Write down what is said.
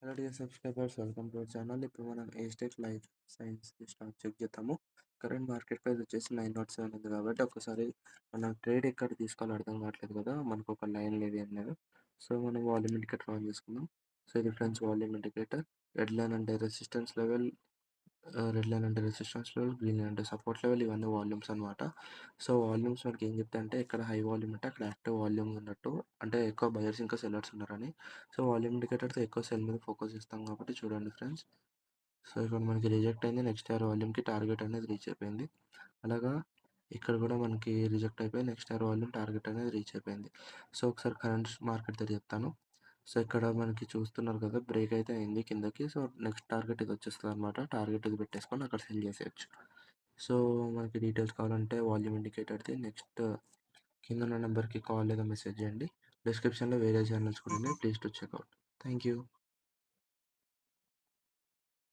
Hello dear subscribers, welcome to our channel. ఇప్పుడు మనం ఏస్టెక్ life science stock check చేద్దాము. Current market price వచ్చేసి 907 ఉంది కాబట్టి ఒకసారి మనం ట్రేడ్ ఎక్కడ తీసుకోవాలో అర్థం కావట్లేదు కదా, మనకు ఒక లైన్ లేదు ఏం లేదు. సో మనం వాల్యూమ్ ఇండికేటర్ ఆన్ చేసుకుందాం. సో ఇది friends volume indicator. Red line అంటే రెసిస్టెన్స్ లెవెల్, రెడ్ లైన్ అంటే రెసిస్టెన్స్ లెవెల్, గ్రీన్ లైన్ అంటే సపోర్ట్ లెవెల్, ఇవన్నీ వాల్యూమ్స్ అనమాట. సో వాల్యూమ్స్ మనకి ఏం చెప్తాయి అంటే ఇక్కడ హై వాల్యూమ్ అంటే అక్కడ యాక్టివ్ వాల్యూమ్ ఉన్నట్టు, అంటే ఎక్కువ బయర్స్ ఇంకా సెల్లర్స్ ఉన్నారని. సో వాల్యూమ్ ఇండికేటర్తో ఎక్కువ సెల్ మీద ఫోకస్ చేస్తాం కాబట్టి చూడండి ఫ్రెండ్స్. సో ఇక్కడ మనకి రిజెక్ట్ అయింది, నెక్స్ట్ ఇయర్ వాల్యూమ్కి టార్గెట్ అనేది రీచ్ అయిపోయింది. అలాగా ఇక్కడ కూడా మనకి రిజెక్ట్ అయిపోయి నెక్స్ట్ ఇయర్ వాల్యూమ్ టార్గెట్ అనేది రీచ్ అయిపోయింది. సో ఒకసారి కరెంట్ మార్కెట్ దగ్గర చెప్తాను. సో ఇక్కడ మనకి చూస్తున్నారు కదా, బ్రేక్ అయితే అయింది కిందకి. సో నెక్స్ట్ టార్గెట్ ఇది వచ్చేస్తుంది అనమాట. టార్గెట్ ఇది పెట్టేసుకొని అక్కడ సెల్ చేసేయచ్చు. సో మనకి డీటెయిల్స్ కావాలంటే వాల్యూమ్ ఇండికేటర్ది నెక్స్ట్ కింద ఉన్న నెంబర్కి కాల్ లేదా మెసేజ్ చేయండి. డిస్క్రిప్షన్లో వేరే ఛానల్స్ కూడా ఉన్నాయి, please to checkout. Thank you.